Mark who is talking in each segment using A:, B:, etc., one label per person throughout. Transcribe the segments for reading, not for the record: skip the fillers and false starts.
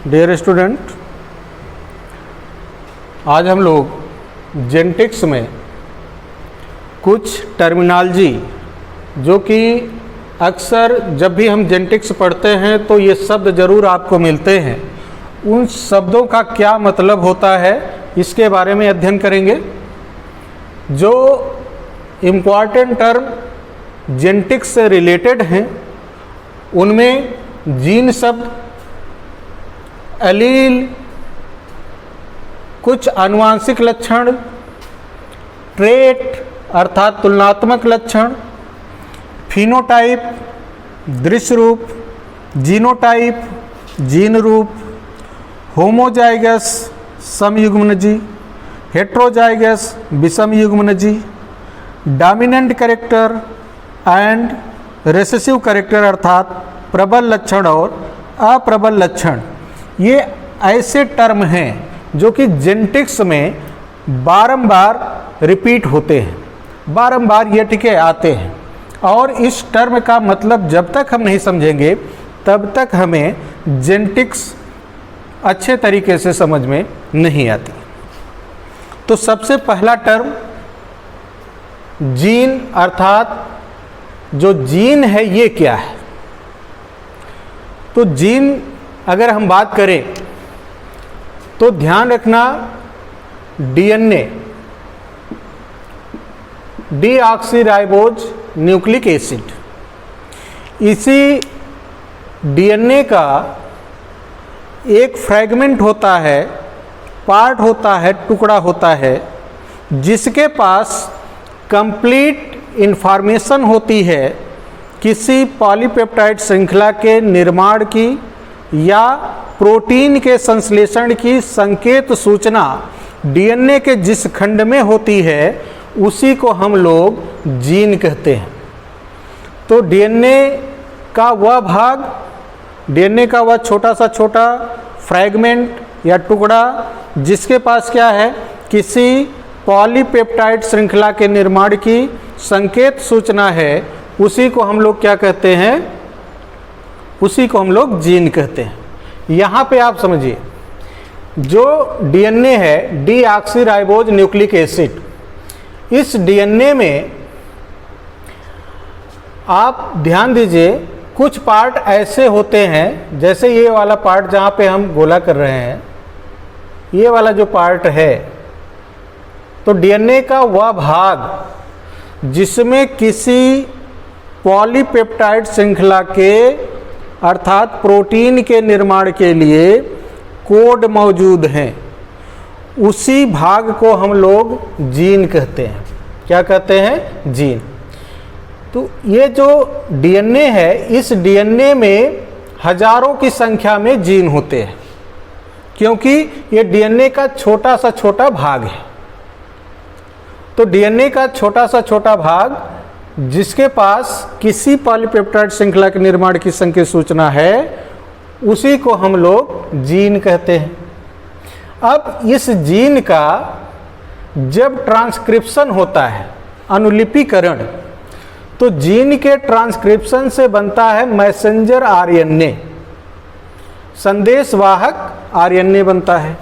A: Dear student, आज हम लोग जेनेटिक्स में कुछ टर्मिनोलॉजी जो कि अक्सर जब भी हम जेनेटिक्स पढ़ते हैं तो ये शब्द ज़रूर आपको मिलते हैं, उन शब्दों का क्या मतलब होता है इसके बारे में अध्ययन करेंगे। जो इम्पॉर्टेंट टर्म जेनेटिक्स से रिलेटेड हैं उनमें जीन शब्द, एलील, कुछ आनुवांशिक लक्षण, ट्रेट अर्थात तुलनात्मक लक्षण, फिनोटाइप दृश्य रूप, जीनोटाइप जीन रूप, होमोजाइगस समयुग्मनजी, हेट्रोजाइगस विषमयुग्मनजी, dominant character and recessive character अर्थात प्रबल लक्षण और अप्रबल लक्षण। ये ऐसे टर्म हैं जो कि जेनेटिक्स में बारंबार रिपीट होते हैं, बारंबार ये टिके आते हैं, और इस टर्म का मतलब जब तक हम नहीं समझेंगे तब तक हमें जेनेटिक्स अच्छे तरीके से समझ में नहीं आती। तो सबसे पहला टर्म जीन अर्थात जो जीन है ये क्या है। तो जीन अगर हम बात करें तो ध्यान रखना, डीएनए डीऑक्सीराइबोज न्यूक्लिक एसिड, इसी डीएनए का एक फ्रैगमेंट होता है, पार्ट होता है, टुकड़ा होता है, जिसके पास कंप्लीट इंफॉर्मेशन होती है किसी पॉलीपेप्टाइड श्रृंखला के निर्माण की या प्रोटीन के संश्लेषण की संकेत सूचना डीएनए के जिस खंड में होती है उसी को हम लोग जीन कहते हैं। तो डीएनए का वह भाग, डीएनए का वह छोटा सा छोटा फ्रैगमेंट या टुकड़ा जिसके पास क्या है, किसी पॉलीपेप्टाइड श्रृंखला के निर्माण की संकेत सूचना है, उसी को हम लोग क्या कहते हैं, उसी को हम लोग जीन कहते हैं। यहाँ पे आप समझिए, जो डीएनए है डीऑक्सीराइबोज न्यूक्लिक एसिड, इस डीएनए में आप ध्यान दीजिए कुछ पार्ट ऐसे होते हैं, जैसे ये वाला पार्ट जहाँ पे हम गोला कर रहे हैं, ये वाला जो पार्ट है, तो डीएनए का वह भाग जिसमें किसी पॉलीपेप्टाइड श्रृंखला के अर्थात प्रोटीन के निर्माण के लिए कोड मौजूद हैं, उसी भाग को हम लोग जीन कहते हैं। क्या कहते हैं? जीन। तो ये जो डीएनए है, इस डीएनए में हजारों की संख्या में जीन होते हैं, क्योंकि ये डीएनए का छोटा सा छोटा भाग है। तो डीएनए का छोटा सा छोटा भाग जिसके पास किसी पॉलीपेप्टाइड श्रृंखला के निर्माण की संकेत सूचना है, उसी को हम लोग जीन कहते हैं। अब इस जीन का जब ट्रांसक्रिप्शन होता है, अनुलिपीकरण, तो जीन के ट्रांसक्रिप्शन से बनता है मैसेंजर आरएनए, संदेशवाहक आरएनए बनता है।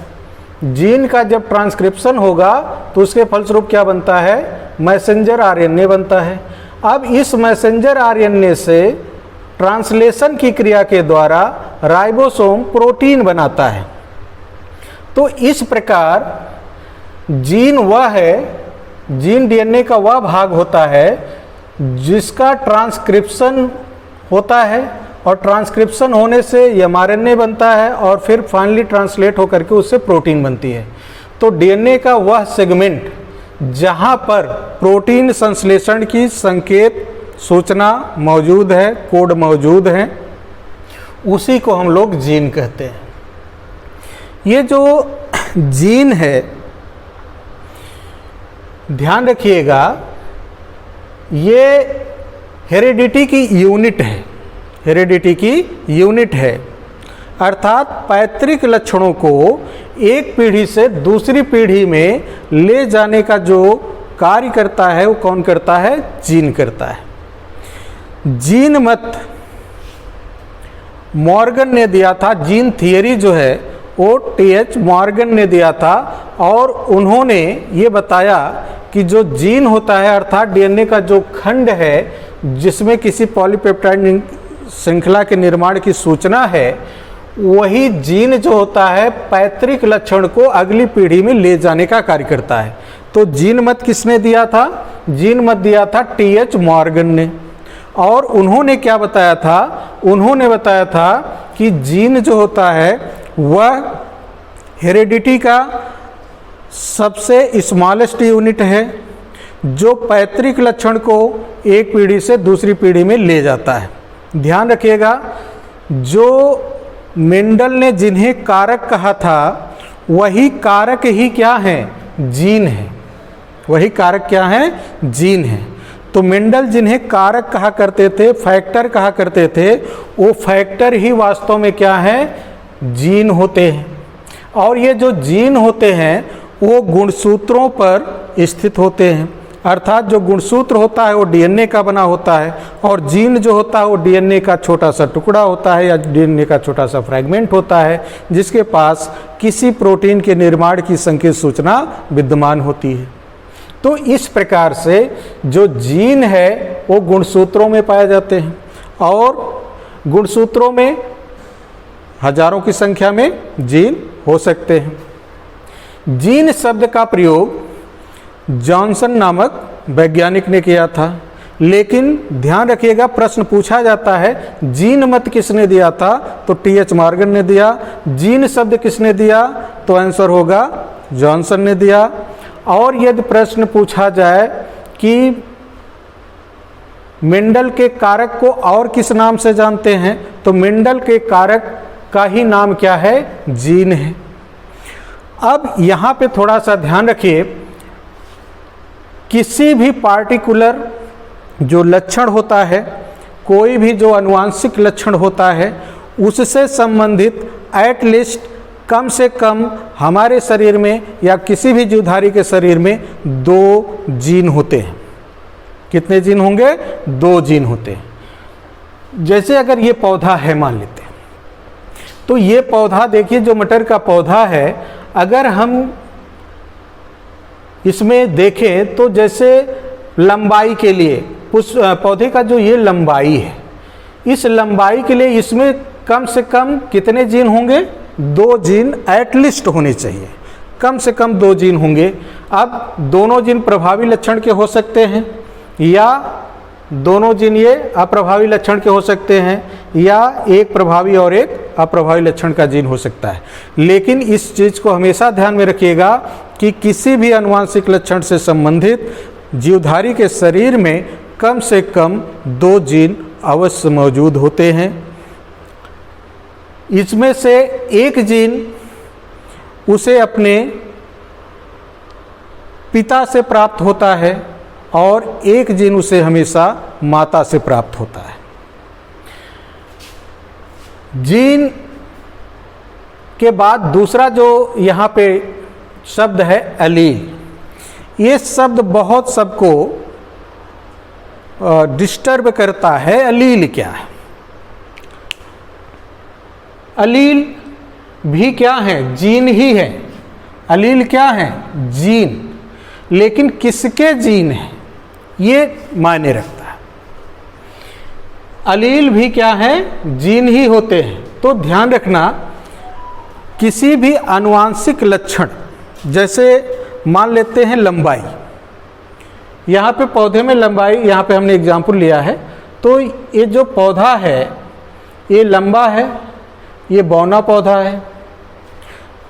A: जीन का जब ट्रांसक्रिप्शन होगा तो उसके फलस्वरूप क्या बनता है, मैसेंजर आरएनए बनता है। अब इस मैसेंजर आरएनए से ट्रांसलेशन की क्रिया के द्वारा राइबोसोम प्रोटीन बनाता है। तो इस प्रकार जीन वह है, जीन डीएनए का वह भाग होता है जिसका ट्रांसक्रिप्शन होता है, और ट्रांसक्रिप्शन होने से एमआरएनए बनता है और फिर फाइनली ट्रांसलेट होकर के उससे प्रोटीन बनती है। तो डीएनए का वह सेगमेंट जहाँ पर प्रोटीन संश्लेषण की संकेत सूचना मौजूद है, कोड मौजूद है, उसी को हम लोग जीन कहते हैं। ये जो जीन है, ध्यान रखिएगा, ये हेरिडिटी की यूनिट है, हेरिडिटी की यूनिट है, अर्थात पैतृक लक्षणों को एक पीढ़ी से दूसरी पीढ़ी में ले जाने का जो कार्य करता है वो कौन करता है? जीन करता है। जीन मत मॉर्गन ने दिया था, जीन थियरी जो है वो टी.एच. मॉर्गन ने दिया था, और उन्होंने ये बताया कि जो जीन होता है अर्थात डीएनए का जो खंड है जिसमें किसी पॉलीपेप्टाइड श्रृंखला के निर्माण की सूचना है, वही जीन जो होता है पैतृक लक्षण को अगली पीढ़ी में ले जाने का कार्य करता है। तो जीन मत किसने दिया था? जीन मत दिया था टी.एच. मॉर्गन ने। और उन्होंने क्या बताया था? उन्होंने बताया था कि जीन जो होता है वह हेरेडिटी का सबसे स्मॉलेस्ट यूनिट है जो पैतृक लक्षण को एक पीढ़ी से दूसरी पीढ़ी में ले जाता है। ध्यान रखिएगा, जो मेंडल ने जिन्हें कारक कहा था वही कारक ही क्या है? जीन है। वही कारक क्या है? जीन है। तो मेंडल जिन्हें कारक कहा करते थे, फैक्टर कहा करते थे, वो फैक्टर ही वास्तव में क्या है? जीन होते हैं। और ये जो जीन होते हैं वो गुणसूत्रों पर स्थित होते हैं, अर्थात जो गुणसूत्र होता है वो डीएनए का बना होता है, और जीन जो होता है वो डीएनए का छोटा सा टुकड़ा होता है या डीएनए का छोटा सा फ्रैगमेंट होता है जिसके पास किसी प्रोटीन के निर्माण की संकेत सूचना विद्यमान होती है। तो इस प्रकार से जो जीन है वो गुणसूत्रों में पाए जाते हैं, और गुणसूत्रों में हजारों की संख्या में जीन हो सकते हैं। जीन शब्द का प्रयोग जॉनसन नामक वैज्ञानिक ने किया था, लेकिन ध्यान रखिएगा प्रश्न पूछा जाता है जीन मत किसने दिया था? तो टी.एच. मॉर्गन ने दिया। जीन शब्द किसने दिया? तो आंसर होगा जॉनसन ने दिया। और यदि प्रश्न पूछा जाए कि मेंडल के कारक को और किस नाम से जानते हैं, तो मेंडल के कारक का ही नाम क्या है? जीन है। अब यहाँ पे थोड़ा सा ध्यान रखिए, किसी भी पार्टिकुलर जो लक्षण होता है, कोई भी जो अनुवांशिक लक्षण होता है, उससे संबंधित एटलीस्ट कम से कम हमारे शरीर में या किसी भी जीवधारी के शरीर में 2 जीन होते हैं। कितने जीन होंगे? 2 जीन होते हैं। जैसे अगर ये पौधा है मान लेते हैं, तो ये पौधा देखिए जो मटर का पौधा है, अगर हम इसमें देखें तो जैसे लंबाई के लिए उस पौधे का जो ये लंबाई है, इस लंबाई के लिए इसमें कम से कम कितने जीन होंगे? 2 जीन एटलीस्ट होने चाहिए, कम से कम 2 जीन होंगे। अब दोनों जीन प्रभावी लक्षण के हो सकते हैं, या दोनों जीन ये अप्रभावी लक्षण के हो सकते हैं, या एक प्रभावी और एक अप्रभावी लक्षण का जीन हो सकता है। लेकिन इस चीज़ को हमेशा ध्यान में रखिएगा कि किसी भी अनुवांशिक लक्षण से संबंधित जीवधारी के शरीर में कम से कम 2 जीन अवश्य मौजूद होते हैं। इसमें से एक जीन उसे अपने पिता से प्राप्त होता है और एक जीन उसे हमेशा माता से प्राप्त होता है। जीन के बाद दूसरा जो यहाँ पे शब्द है एलील। ये शब्द बहुत सबको डिस्टर्ब करता है। एलील क्या है? एलील भी क्या है? जीन ही है। एलील क्या है? जीन। लेकिन किसके जीन है ये मायने रखता है। एलील भी क्या है? जीन ही होते हैं। तो ध्यान रखना, किसी भी आनुवांशिक लक्षण, जैसे मान लेते हैं लंबाई, यहाँ पे पौधे में लंबाई, यहाँ पे हमने एग्जाम्पल लिया है, तो ये जो पौधा है ये लंबा है, ये बौना पौधा है,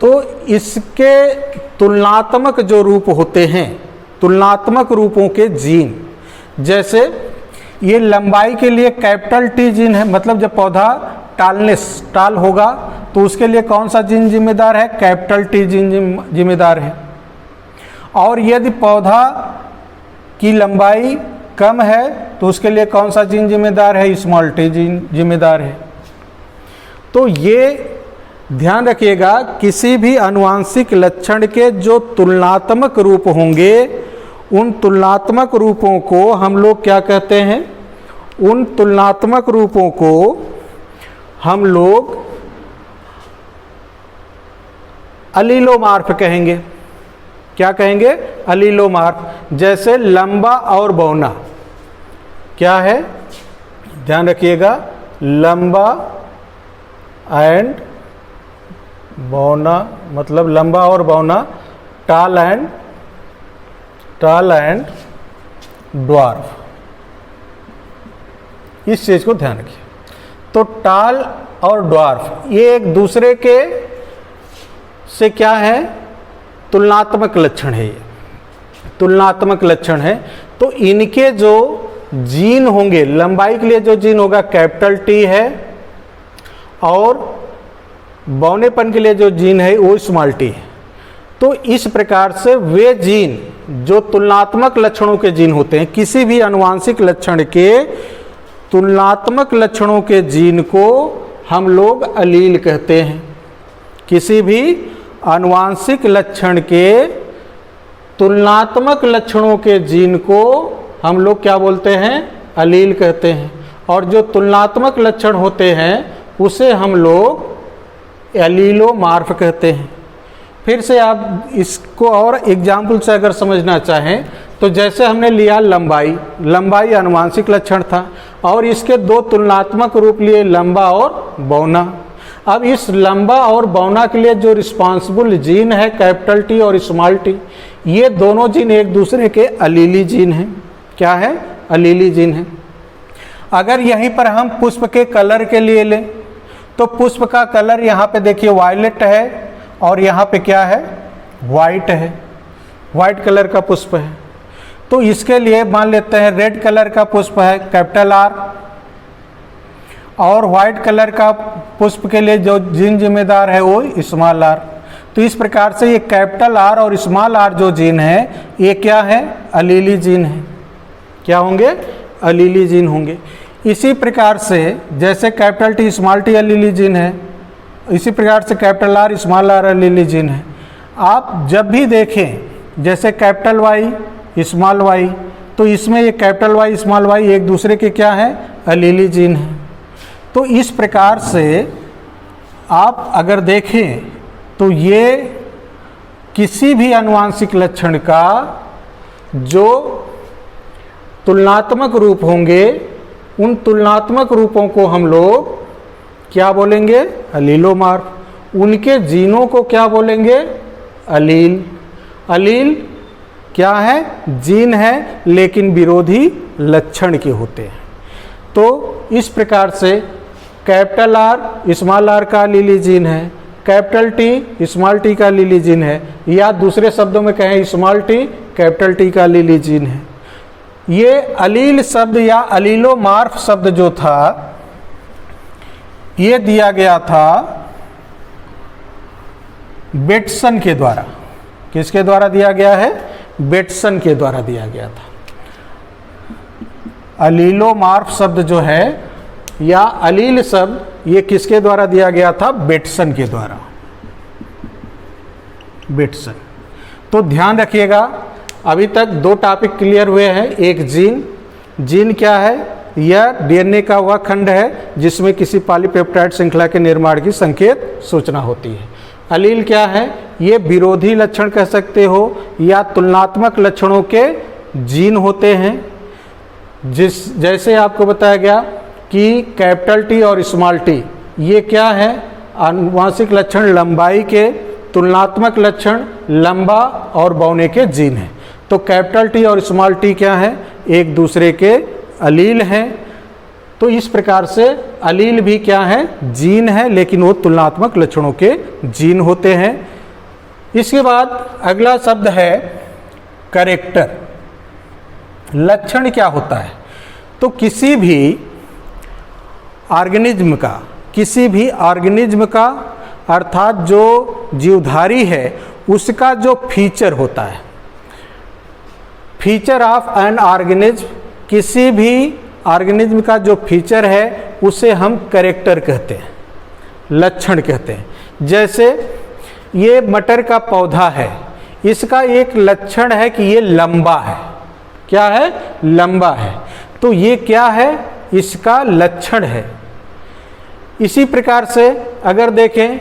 A: तो इसके तुलनात्मक जो रूप होते हैं, तुलनात्मक रूपों के जीन, जैसे ये लंबाई के लिए कैपिटल टी जीन है, मतलब जब पौधा टाल होगा तो उसके लिए कौन सा जीन जिम्मेदार है? कैपिटल टी जीन जिम्मेदार है। और यदि पौधा की लंबाई कम है तो उसके लिए कौन सा जीन जिम्मेदार है? स्मॉल टी जीन जिम्मेदार है। तो ये ध्यान रखिएगा, किसी भी आनुवांशिक लक्षण के जो तुलनात्मक रूप होंगे, उन तुलनात्मक रूपों को हम लोग क्या कहते हैं? उन तुलनात्मक रूपों को हम लोग अलीलोमार्फ कहेंगे। क्या कहेंगे? अलीलोमार्फ। जैसे लंबा और बौना, क्या है? ध्यान रखिएगा, लंबा एंड बौना, मतलब लंबा और बौना, टाल एंड ड्वार्फ। इस चीज को ध्यान रखिए। तो टाल और ड्वार्फ ये एक दूसरे के से क्या है? तुलनात्मक लक्षण है। ये तुलनात्मक लक्षण है। तो इनके जो जीन होंगे, लंबाई के लिए जो जीन होगा कैपिटल टी है, और बौनेपन के लिए जो जीन है वो स्मॉल टी है। तो इस प्रकार से वे जीन जो तुलनात्मक लक्षणों के जीन होते हैं, किसी भी आनुवांशिक लक्षण के तुलनात्मक लक्षणों के जीन को हम लोग अलील कहते हैं। किसी भी आनुवांशिक लक्षण के तुलनात्मक लक्षणों के जीन को हम लोग क्या बोलते हैं? अलील कहते हैं। और जो तुलनात्मक लक्षण होते हैं उसे हम लोग एलीलोमार्फ कहते हैं। फिर से आप इसको और एग्जाम्पल से अगर समझना चाहें तो जैसे हमने लिया लंबाई, लंबाई आनुवांशिक लक्षण था और इसके दो तुलनात्मक रूप लिए, लंबा और बौना। अब इस लंबा और बौना के लिए जो रिस्पॉन्सिबल जीन है कैपिटल टी और स्मॉल टी, ये दोनों जीन एक दूसरे के अलीली जीन हैं। क्या है? अलीली जीन है। अगर यहीं पर हम पुष्प के कलर के लिए लें तो पुष्प का कलर यहाँ पे देखिए वायलेट है और यहाँ पे क्या है? वाइट है, वाइट कलर का पुष्प है। तो इसके लिए मान लेते हैं रेड कलर का पुष्प है कैपिटल आर, और वाइट कलर का पुष्प के लिए जो जीन जिम्मेदार है वो स्मॉल आर। तो इस प्रकार से ये कैपिटल आर और स्मॉल आर जो जीन है ये क्या है? अलीली जीन है। क्या होंगे? अलीली जीन होंगे। इसी प्रकार से जैसे capital T small T allele gene है, इसी प्रकार से capital R small R allele gene है। आप जब भी देखें जैसे कैपिटल वाई स्मॉल वाई, तो इसमें ये कैपिटल वाई स्मॉल वाई एक दूसरे के क्या है? अलीली जीन है। तो इस प्रकार से आप अगर देखें तो ये किसी भी आनुवांशिक लक्षण का जो तुलनात्मक रूप होंगे उन तुलनात्मक रूपों को हम लोग क्या बोलेंगे? अलीलोमार्फ। उनके जीनों को क्या बोलेंगे? अलील। अलील क्या है? जीन है लेकिन विरोधी लक्षण के होते हैं। तो इस प्रकार से कैपिटल आर स्मॉल आर का अलीली जीन है, कैपिटल टी स्मॉल टी का अलीली जीन है, या दूसरे शब्दों में कहें स्मॉल टी कैपिटल टी का अलीली जीन है। ये अलील शब्द या अलीलोमार्फ शब्द जो था ये दिया गया था बेटसन के द्वारा। किसके द्वारा दिया गया है? बेटसन के द्वारा दिया गया था। अलीलोमार्फ शब्द जो है या अलील शब्द ये किसके द्वारा दिया गया था? बेटसन के द्वारा। बेटसन। तो ध्यान रखिएगा, अभी तक दो टॉपिक क्लियर हुए हैं। एक जीन, जीन क्या है? यह डीएनए का वह खंड है जिसमें किसी पॉलीपेप्टाइड श्रृंखला के निर्माण की संकेत सूचना होती है। अलील क्या है? ये विरोधी लक्षण कह सकते हो या तुलनात्मक लक्षणों के जीन होते हैं। जैसे आपको बताया गया कि कैपिटल टी और स्मॉल टी ये क्या है? आनुवांशिक लक्षण लंबाई के तुलनात्मक लक्षण लंबा और बौने के जीन हैं। तो कैपिटल टी और स्मॉल टी क्या है? एक दूसरे के अलील हैं। तो इस प्रकार से अलील भी क्या है? जीन है, लेकिन वो तुलनात्मक लक्षणों के जीन होते हैं। इसके बाद अगला शब्द है करेक्टर। लक्षण क्या होता है? तो किसी भी ऑर्गेनिज्म का अर्थात जो जीवधारी है उसका जो फीचर होता है, फीचर ऑफ एन ऑर्गेनिज्म, किसी भी ऑर्गेनिज्म का जो फीचर है उसे हम कैरेक्टर कहते हैं, लक्षण कहते हैं। जैसे ये मटर का पौधा है, इसका एक लक्षण है कि ये लंबा है। क्या है? लंबा है। तो ये क्या है? इसका लक्षण है। इसी प्रकार से अगर देखें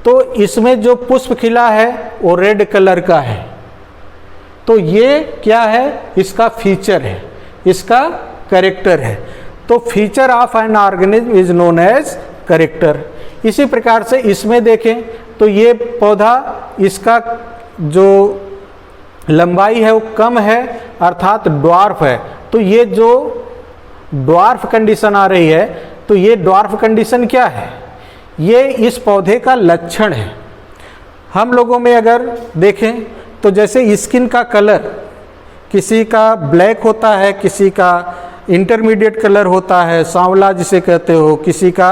A: तो इसमें जो पुष्प खिला है वो रेड कलर का है, तो ये क्या है, इसका फीचर है, इसका कैरेक्टर है। तो feature of an organism is known as character. इसी प्रकार से इसमें देखें तो ये पौधा, इसका जो लंबाई है वो कम है, अर्थात ड्वार्फ है। तो ये जो ड्वार्फ कंडीशन आ रही है, तो ये ड्वार्फ कंडीशन क्या है, ये इस पौधे का लक्षण है। हम लोगों में अगर देखें तो जैसे स्किन का कलर, किसी का ब्लैक होता है, किसी का इंटरमीडिएट कलर होता है, सांवला जिसे कहते हो, किसी का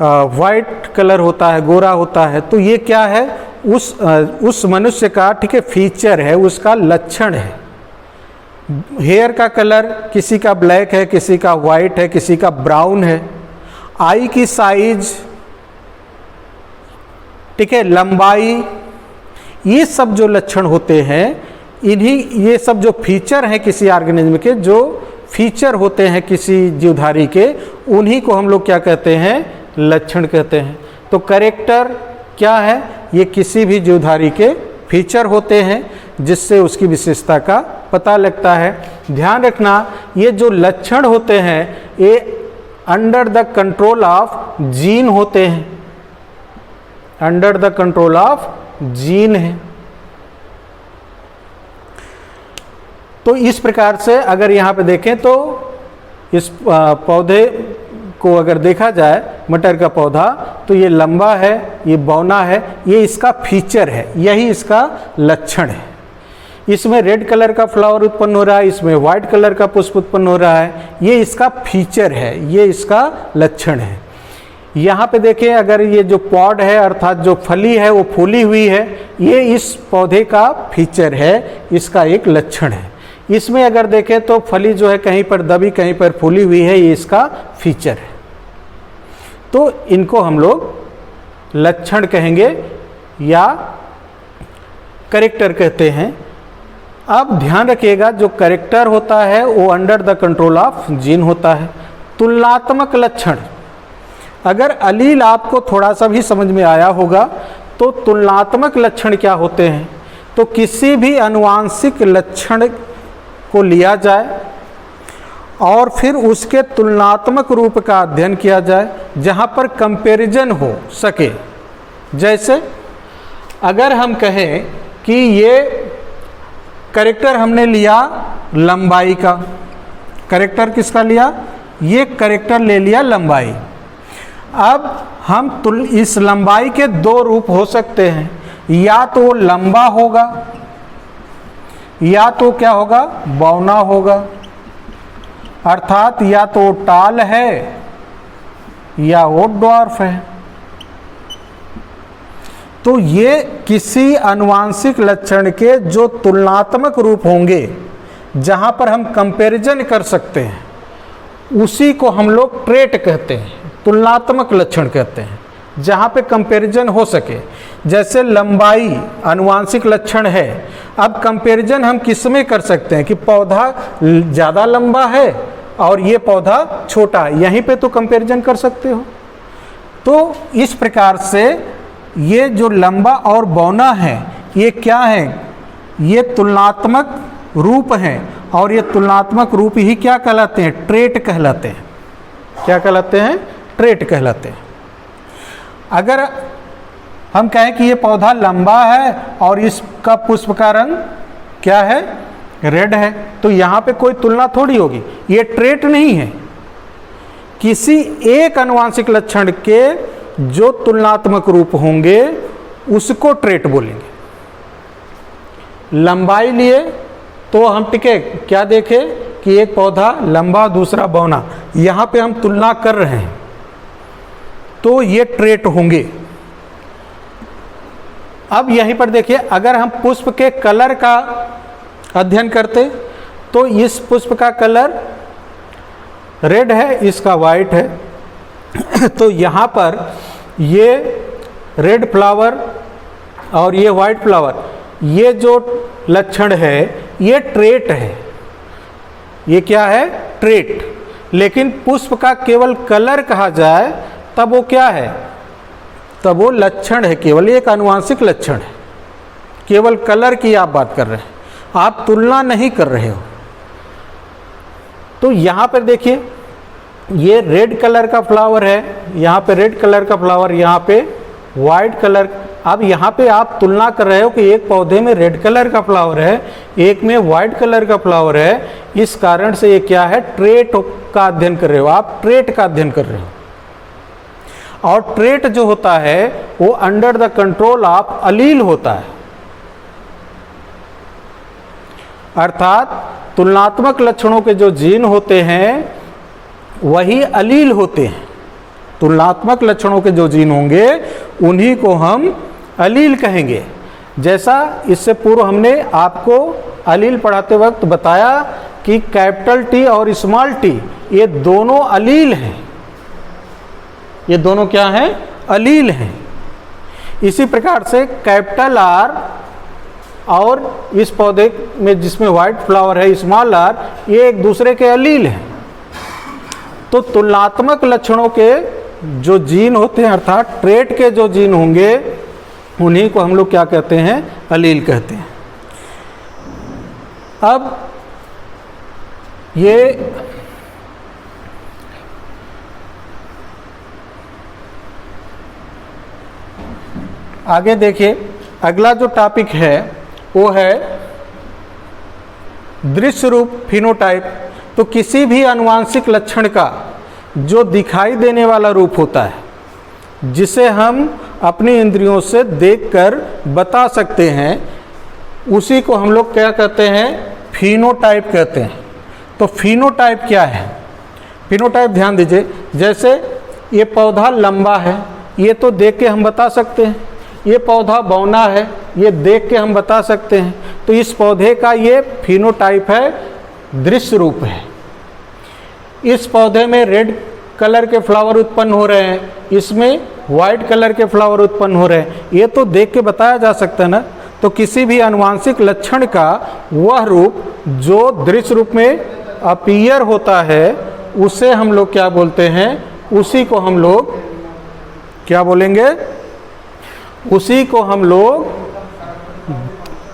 A: वाइट कलर होता है, गोरा होता है। तो ये क्या है, उस मनुष्य का, ठीक है, फीचर है, उसका लक्षण है। हेयर का कलर किसी का ब्लैक है, किसी का वाइट है, किसी का ब्राउन है। आई की साइज, ठीक है, लंबाई, ये सब जो लक्षण होते हैं, ये सब जो फीचर हैं किसी ऑर्गेनिज्म के, जो फीचर होते हैं किसी जीवधारी के, उन्हीं को हम लोग क्या कहते हैं, लक्षण कहते हैं। तो कैरेक्टर क्या है, ये किसी भी जीवधारी के फीचर होते हैं जिससे उसकी विशेषता का पता लगता है। ध्यान रखना, ये जो लक्षण होते हैं ये under the control of gene होते हैं, under the control of gene है। तो इस प्रकार से अगर यहाँ पे देखें तो इस पौधे को अगर देखा जाए, मटर का पौधा, तो ये लंबा है, ये बौना है, ये इसका फीचर है, यही इसका लक्षण है। इसमें रेड कलर का फ्लावर उत्पन्न हो रहा है, इसमें वाइट कलर का पुष्प उत्पन्न हो रहा है, ये इसका फीचर है, ये इसका लक्षण है। यहाँ पे देखें, अगर ये जो पॉड है, अर्थात जो फली है वो फूली हुई है, ये इस पौधे का फीचर है, इसका एक लक्षण है। इसमें अगर देखें तो फली जो है कहीं पर दबी, कहीं पर फूली हुई है, ये इसका फीचर है। तो इनको हम लोग लक्षण कहेंगे या कैरेक्टर कहते हैं। अब ध्यान रखिएगा, जो कैरेक्टर होता है वो under the control of gene होता है। तुलनात्मक लक्षण, अगर अलील आपको थोड़ा सा भी समझ में आया होगा तो तुलनात्मक लक्षण क्या होते हैं, तो किसी भी अनुवांशिक लक्षण को लिया जाए और फिर उसके तुलनात्मक रूप का अध्ययन किया जाए जहाँ पर कंपैरिजन हो सके। जैसे अगर हम कहें कि ये कैरेक्टर हमने लिया लंबाई का, कैरेक्टर किसका लिया, ये कैरेक्टर ले लिया लंबाई। अब हम इस लंबाई के दो रूप हो सकते हैं, या तो वो लंबा होगा या तो क्या होगा, बौना होगा, अर्थात या तो टाल है या वो ड्वार्फ है। तो ये किसी अनुवांशिक लक्षण के जो तुलनात्मक रूप होंगे, जहां पर हम कंपैरिजन कर सकते हैं, उसी को हम लोग ट्रेट कहते हैं, तुलनात्मक लक्षण कहते हैं, जहाँ पे कंपैरिजन हो सके। जैसे लंबाई अनुवांशिक लक्षण है, अब कंपैरिजन हम किस में कर सकते हैं कि पौधा ज़्यादा लंबा है और ये पौधा छोटा, यहीं पे तो कंपैरिजन कर सकते हो। तो इस प्रकार से ये जो लंबा और बौना है, ये क्या है, ये तुलनात्मक रूप हैं, और ये तुलनात्मक रूप ही क्या कहलाते हैं, ट्रेट कहलाते हैं। क्या कहलाते हैं, ट्रेट कहलाते हैं। अगर हम कहें कि ये पौधा लंबा है और इसका पुष्प का रंग क्या है, रेड है, तो यहाँ पे कोई तुलना थोड़ी होगी, ये ट्रेट नहीं है। किसी एक अनुवांशिक लक्षण के जो तुलनात्मक रूप होंगे उसको ट्रेट बोलेंगे। लंबाई लिए तो हम टिके क्या देखे कि एक पौधा लंबा दूसरा बौना, यहाँ पे हम तुलना कर रहे हैं, तो ये ट्रेट होंगे। अब यहीं पर देखिए, अगर हम पुष्प के कलर का अध्ययन करते तो इस पुष्प का कलर रेड है, इसका वाइट है। तो यहाँ पर ये रेड फ्लावर और ये वाइट फ्लावर, ये जो लक्षण है ये ट्रेट है, ये क्या है, ट्रेट। लेकिन पुष्प का केवल कलर कहा जाए तब वो क्या है, तब वो लक्षण है, केवल एक आनुवांशिक लक्षण है, केवल कलर की आप बात कर रहे हैं, आप तुलना नहीं कर रहे हो। तो यहाँ पर देखिए ये रेड कलर का फ्लावर है, यहाँ पे रेड कलर का फ्लावर, यहाँ पे वाइट कलर। अब यहाँ पे आप तुलना कर रहे हो कि एक पौधे में रेड कलर का फ्लावर है, एक में वाइट कलर का फ्लावर है, इस कारण से ये क्या है, ट्रेट का अध्ययन कर रहे हो, आप ट्रेट का अध्ययन कर रहे हो। और ट्रेट जो होता है वो अंडर द कंट्रोल ऑफ अलील होता है, अर्थात तुलनात्मक लक्षणों के जो जीन होते हैं वही अलील होते हैं। तुलनात्मक लक्षणों के जो जीन होंगे उन्हीं को हम अलील कहेंगे। जैसा इससे पूर्व हमने आपको अलील पढ़ाते वक्त बताया कि कैपिटल टी और स्मॉल टी ये दोनों अलील हैं, ये दोनों क्या हैं, अलील हैं। इसी प्रकार से कैपिटल आर और इस पौधे में जिसमें वाइट फ्लावर है स्मॉल आर, ये एक दूसरे के अलील हैं। तो तुलनात्मक लक्षणों के जो जीन होते हैं अर्थात ट्रेट के जो जीन होंगे उन्हीं को हम लोग क्या कहते हैं, अलील कहते हैं। अब ये आगे देखिए, अगला जो टॉपिक है वो है दृश्य रूप फिनोटाइप। तो किसी भी आनुवांशिक लक्षण का जो दिखाई देने वाला रूप होता है, जिसे हम अपनी इंद्रियों से देखकर बता सकते हैं, उसी को हम लोग क्या कहते हैं, फिनोटाइप कहते हैं। तो फिनोटाइप क्या है, फिनोटाइप ध्यान दीजिए, जैसे ये पौधा लंबा है, ये तो देख के हम बता सकते हैं, ये पौधा बौना है, ये देख के हम बता सकते हैं। तो इस पौधे का ये फिनोटाइप है, दृश्य रूप है। इस पौधे में रेड कलर के फ्लावर उत्पन्न हो रहे हैं, इसमें वाइट कलर के फ्लावर उत्पन्न हो रहे हैं, ये तो देख के बताया जा सकता है ना। तो किसी भी आनुवांशिक लक्षण का वह रूप जो दृश्य रूप में अपीयर होता है उसे हम लोग क्या बोलते हैं, उसी को हम लोग क्या बोलेंगे, उसी को हम लोग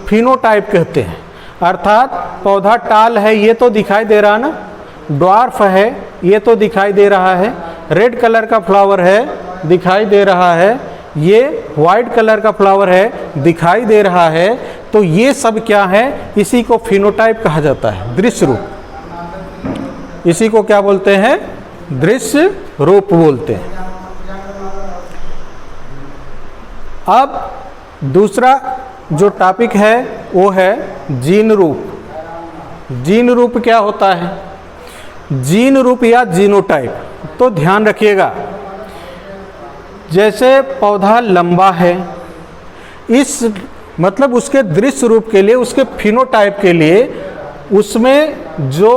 A: फिनोटाइप कहते हैं। अर्थात पौधा टाल है, ये तो दिखाई दे रहा है ना, ड्वार्फ है, ये तो दिखाई दे रहा है, रेड कलर का फ्लावर है, दिखाई दे रहा है, ये वाइट कलर का फ्लावर है, दिखाई दे रहा है। तो ये सब क्या है, इसी को फिनोटाइप कहा जाता है, दृश्य रूप। इसी को क्या बोलते हैं, दृश्य रूप बोलते हैं। अब दूसरा जो टॉपिक है वो है जीन रूप। जीन रूप क्या होता है, जीन रूप या जीनोटाइप। तो ध्यान रखिएगा, जैसे पौधा लंबा है, इस मतलब उसके दृश्य रूप के लिए, उसके फिनोटाइप के लिए उसमें जो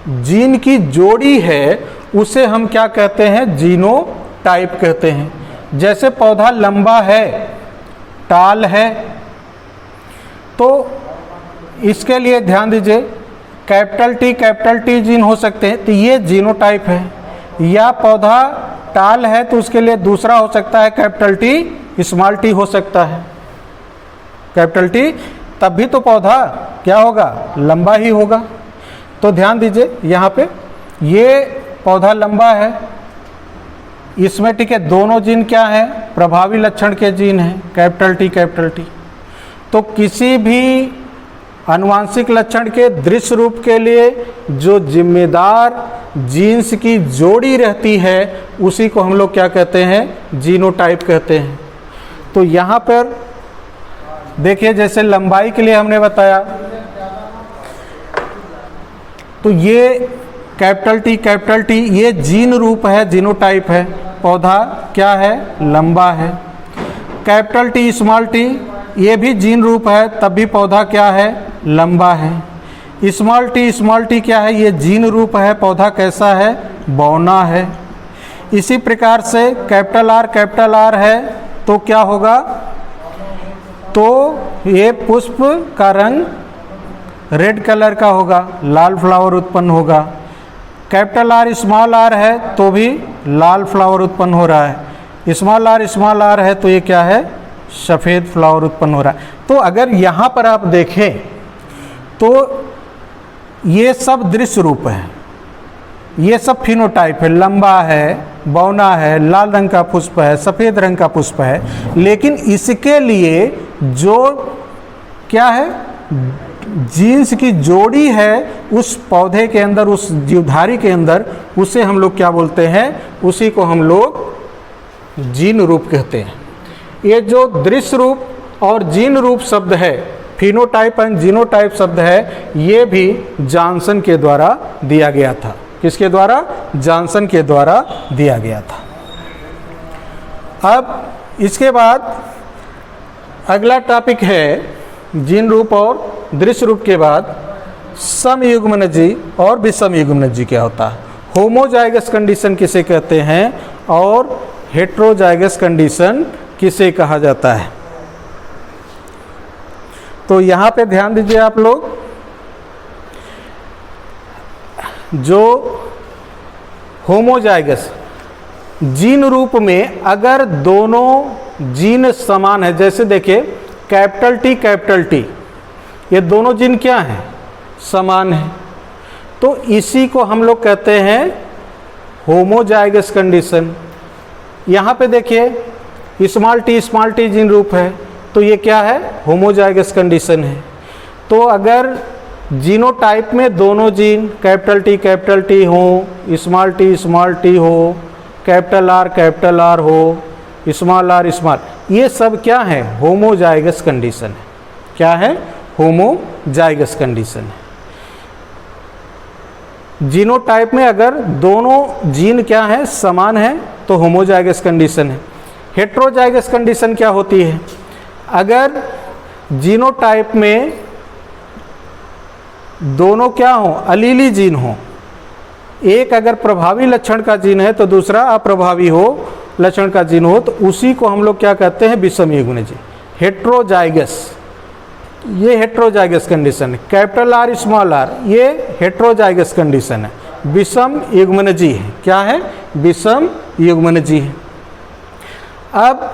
A: जीन की जोड़ी है उसे हम क्या कहते हैं, जीनोटाइप कहते हैं। जैसे पौधा लंबा है, टाल है, तो इसके लिए ध्यान दीजिए, कैपिटल टी जीन हो सकते हैं, तो ये जीनोटाइप है। या पौधा टाल है तो उसके लिए दूसरा हो सकता है कैपिटल टी, स्मॉल टी हो सकता है। कैपिटल टी, तब भी तो पौधा क्या होगा, लंबा ही होगा। तो ध्यान दीजिए यहाँ पे, ये पौधा लंबा है, इसमें ठीक है, दोनों जीन क्या है, प्रभावी लक्षण के जीन हैं, कैपिटल टी। तो किसी भी आनुवांशिक लक्षण के दृश्य रूप के लिए जो जिम्मेदार जीन्स की जोड़ी रहती है उसी को हम लोग क्या कहते हैं, जीनोटाइप कहते हैं। तो यहाँ पर देखिए, जैसे लंबाई के लिए हमने बताया, तो ये कैपिटल टी ये जीन रूप है, जीनोटाइप है। पौधा क्या है, लंबा है। कैपिटल टी स्मॉल टी ये भी जीन रूप है, तब भी पौधा क्या है, लंबा है। स्मॉल टी क्या है, ये जीन रूप है, पौधा कैसा है, बौना है। इसी प्रकार से कैपिटल आर है तो क्या होगा, तो ये पुष्प का रंग रेड कलर का होगा, लाल फ्लावर उत्पन्न होगा। कैपिटल आर स्मॉल आर है तो भी लाल फ्लावर उत्पन्न हो रहा है, स्मॉल आर है तो ये क्या है, सफ़ेद फ्लावर उत्पन्न हो रहा है। तो अगर यहाँ पर आप देखें तो ये सब दृश्य रूप है, ये सब फिनोटाइप है, लंबा है, बौना है, लाल रंग का पुष्प है, सफ़ेद रंग का पुष्प है। लेकिन इसके लिए जो क्या है, जीन्स की जोड़ी है उस पौधे के अंदर, उस जीवधारी के अंदर, उसे हम लोग क्या बोलते हैं, उसी को हम लोग जीन रूप कहते हैं। ये जो दृश्य रूप और जीन रूप शब्द है, फिनोटाइप एंड जीनोटाइप शब्द है, ये भी जॉनसन के द्वारा दिया गया था। किसके द्वारा? जॉनसन के द्वारा दिया गया था। अब इसके बाद अगला टॉपिक है जीन रूप और दृश्य रूप के बाद समयुग्मनजी और विषमयुग्मनजी क्या होता है, होमोजाइगस कंडीशन किसे कहते हैं और हेट्रोजाइगस कंडीशन किसे कहा जाता है। तो यहाँ पे ध्यान दीजिए आप लोग, जो होमोजाइगस जीन रूप में अगर दोनों जीन समान है, जैसे देखिए कैपिटल टी ये दोनों जीन क्या हैं, समान है, तो इसी को हम लोग कहते हैं होमोजाइगस कंडीशन। यहाँ पे देखिए स्मॉल टी जीन रूप है तो ये क्या है, होमोजाइगस कंडीशन है। तो अगर जीनोटाइप में दोनों जीन कैपिटल टी हो, स्मॉल टी हो, कैपिटल आर हो, स्मॉल, ये सब क्या है, होमोजाइगस कंडीशन है। क्या है, होमोजाइगस कंडीशन है। जीनोटाइप में अगर दोनों जीन क्या है, समान है तो होमोजाइगस कंडीशन है। हेट्रोजाइगस कंडीशन क्या होती है, अगर जीनोटाइप में दोनों क्या हो, अलीली जीन हो, एक अगर प्रभावी लक्षण का जीन है तो दूसरा अप्रभावी हो लक्षण का जीन हो, तो उसी को हम लोग क्या कहते हैं, विषमयुग्मनजी, हेट्रोजाइगस। ये हेट्रोजाइगस कंडीशन है। कैपिटल आर स्मॉल आर ये हेट्रोजाइगस कंडीशन है, विषम युग्मनजी है। क्या है, विषम युग्मनजी है। अब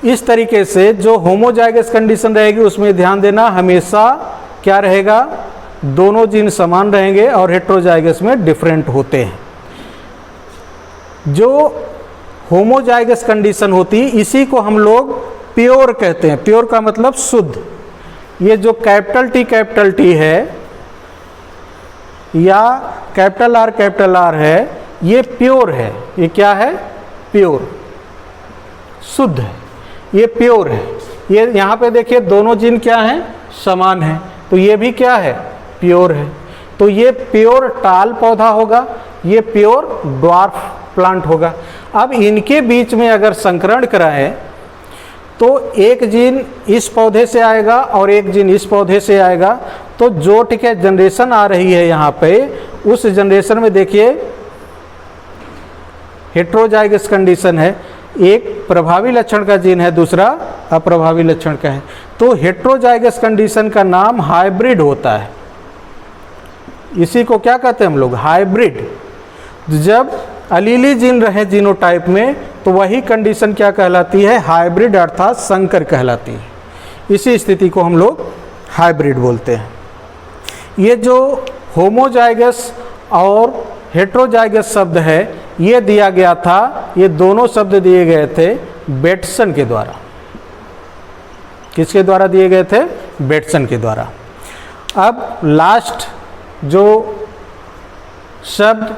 A: इस तरीके से जो होमोजाइगस कंडीशन रहेगी उसमें ध्यान देना, हमेशा क्या रहेगा, दोनों जीन समान रहेंगे और हेट्रोजाइगस में डिफरेंट होते हैं। जो होमोजाइगस कंडीशन होती है इसी को हम लोग प्योर कहते हैं। प्योर का मतलब शुद्ध। ये जो कैपिटल टी है या कैपिटल आर है, ये प्योर है। ये क्या है, प्योर, शुद्ध है, ये प्योर है। ये यहाँ पे देखिए दोनों जीन क्या हैं, समान हैं, तो ये भी क्या है, प्योर है। तो ये प्योर टाल पौधा होगा, ये प्योर ड्वार्फ प्लांट होगा। अब इनके बीच में अगर संकरण कराएं तो एक जीन इस पौधे से आएगा और एक जीन इस पौधे से आएगा, तो जो ठीक है जनरेशन आ रही है यहाँ पे, उस जनरेशन में देखिए हेट्रोजाइगस कंडीशन है, एक प्रभावी लक्षण का जीन है, दूसरा अप्रभावी लक्षण का है। तो हेट्रोजाइगस कंडीशन का नाम हाइब्रिड होता है। इसी को क्या कहते हैं हम लोग, हाइब्रिड। जब अलीली जीन रहे जीनोटाइप में तो वही कंडीशन क्या कहलाती है, हाइब्रिड, अर्थात संकर कहलाती है। इसी स्थिति को हम लोग हाइब्रिड बोलते हैं। ये जो होमोजाइगस और हेट्रोजाइगस शब्द है ये दिया गया था, ये दोनों शब्द दिए गए थे बेटसन के द्वारा। किसके द्वारा दिए गए थे, बेटसन के द्वारा। अब लास्ट जो शब्द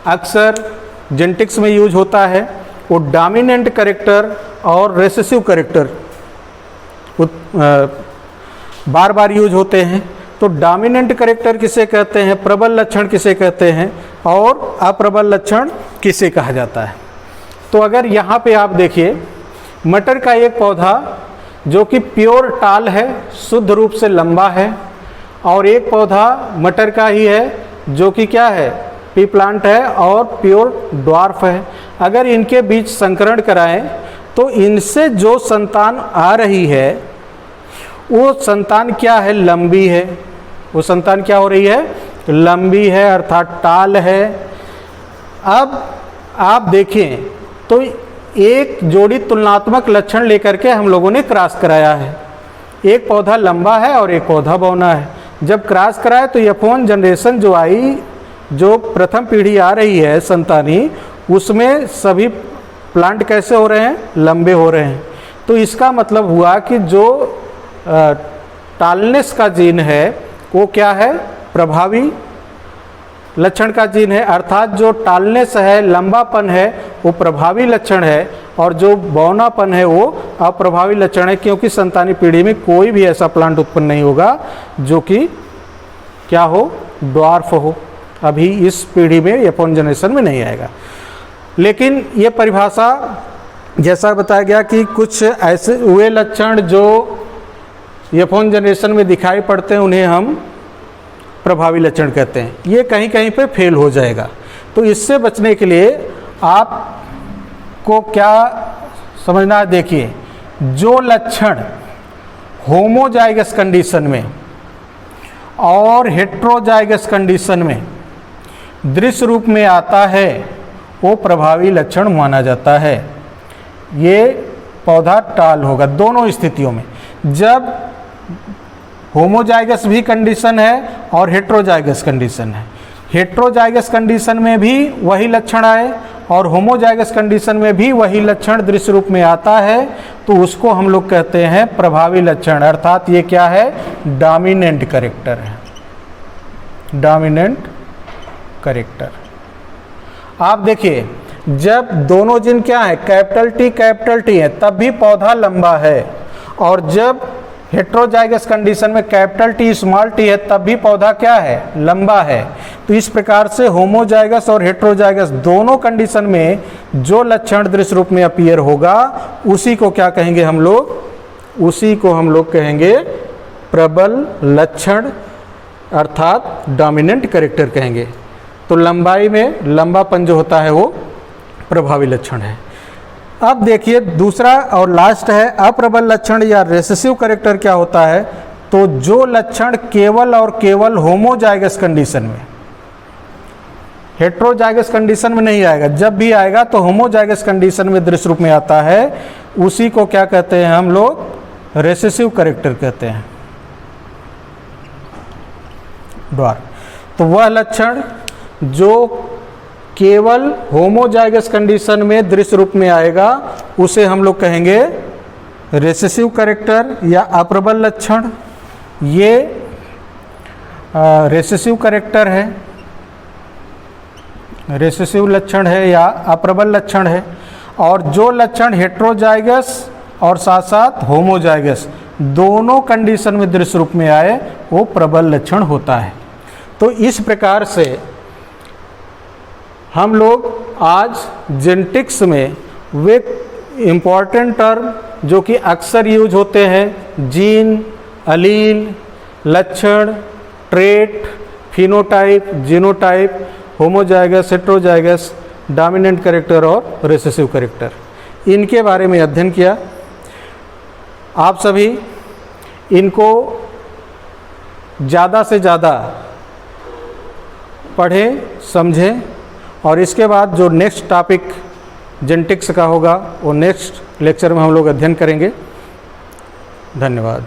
A: अक्सर जेनेटिक्स में यूज होता है वो डोमिनेंट कैरेक्टर और रेसेसिव कैरेक्टर बार बार यूज होते हैं। तो डोमिनेंट कैरेक्टर किसे कहते हैं, प्रबल लक्षण किसे कहते हैं, और अप्रबल लक्षण किसे कहा जाता है। तो अगर यहाँ पे आप देखिए मटर का एक पौधा जो कि प्योर टाल है, शुद्ध रूप से लंबा है, और एक पौधा मटर का ही है जो कि क्या है, पी प्लांट है और प्योर ड्वार्फ है। अगर इनके बीच संकरण कराएं तो इनसे जो संतान आ रही है वो संतान क्या है, लंबी है। वो संतान क्या हो रही है, लंबी है, अर्थात टाल है। अब आप देखें तो एक जोड़ी तुलनात्मक लक्षण लेकर के हम लोगों ने क्रॉस कराया है। एक पौधा लंबा है और एक पौधा बौना है। जब क्रॉस कराए तो F1 जनरेशन जो आई, जो प्रथम पीढ़ी आ रही है संतानी, उसमें सभी प्लांट कैसे हो रहे हैं? लंबे हो रहे हैं। तो इसका मतलब हुआ कि जो टालनेस का जीन है वो क्या है? प्रभावी लक्षण का जीन है, अर्थात जो टालनेस है, लंबापन है, वो प्रभावी लक्षण है और जो बौनापन है वो अप्रभावी लक्षण है, क्योंकि संतानी पीढ़ी में कोई भी ऐसा प्लांट उत्पन्न नहीं होगा जो कि क्या हो? ड्वार्फ हो। अभी इस पीढ़ी में F1 जनरेशन में नहीं आएगा। लेकिन ये परिभाषा जैसा बताया गया कि कुछ ऐसे वे लक्षण जो F1 जनरेशन में दिखाई पड़ते हैं उन्हें हम प्रभावी लक्षण कहते हैं। ये कहीं कहीं पे फेल हो जाएगा। तो इससे बचने के लिए आपको क्या समझना है? देखिए, जो लक्षण होमोजाइगस कंडीशन में और हेट्रोजाइगस कंडीशन में दृश्य रूप में आता है वो प्रभावी लक्षण माना जाता है। ये पौधा टाल होगा दोनों स्थितियों में, जब होमोजाइगस भी कंडीशन है और हेट्रोजाइगस कंडीशन है। हेट्रोजाइगस कंडीशन में भी वही लक्षण आए और होमोजाइगस कंडीशन में भी वही लक्षण दृश्य रूप में आता है, तो उसको हम लोग कहते हैं प्रभावी लक्षण, अर्थात ये क्या है? डोमिनेंट कैरेक्टर है। Dominant character. आप देखिए, जब दोनों जीन क्या है? कैपिटल टी है, तब भी पौधा लंबा है, और जब हेट्रोजाइगस कंडीशन में कैपिटल टी स्मॉल टी है तब भी पौधा क्या है? लंबा है। तो इस प्रकार से होमोजाइगस और हेट्रोजाइगस दोनों कंडीशन में जो लक्षण दृश्य रूप में अपीयर होगा उसी को क्या कहेंगे हम लोग? उसी को हम लोग कहेंगे प्रबल लक्षण, अर्थात डोमिनेंट कैरेक्टर कहेंगे। तो लंबाई में लंबापन जो होता है वो प्रभावी लक्षण है। अब देखिए, दूसरा और लास्ट है अप्रबल लक्षण या रेसेसिव कैरेक्टर। क्या होता है? तो जो लक्षण केवल और केवल होमोजाइगस कंडीशन में, हेट्रोजाइगस कंडीशन में नहीं आएगा, जब भी आएगा तो होमोजाइगस कंडीशन में दृश्य रूप में आता है, उसी को क्या कहते हैं हम लोग? रेसेसिव कैरेक्टर कहते हैं, ड्वार्फ। तो वह लक्षण जो केवल होमोजाइगस कंडीशन में दृश्य रूप में आएगा उसे हम लोग कहेंगे रेसेसिव कैरेक्टर या अप्रबल लक्षण। ये रेसेसिव कैरेक्टर है, रेसेसिव लक्षण है या अप्रबल लक्षण है। और जो लक्षण हेट्रोजाइगस और साथ साथ होमोजाइगस दोनों कंडीशन में दृश्य रूप में आए वो प्रबल लक्षण होता है। तो इस प्रकार से हम लोग आज जेनेटिक्स में वे इम्पॉर्टेंट टर्म जो कि अक्सर यूज होते हैं, जीन, अलील, लक्षण, trait, phenotype, genotype, homozygous, heterozygous, dominant character और रिसेसिव कैरेक्टर, इनके बारे में अध्ययन किया। आप सभी इनको ज़्यादा से ज़्यादा पढ़ें, समझें, और इसके बाद जो नेक्स्ट टॉपिक जेनेटिक्स का होगा वो नेक्स्ट लेक्चर में हम लोग अध्ययन करेंगे। धन्यवाद।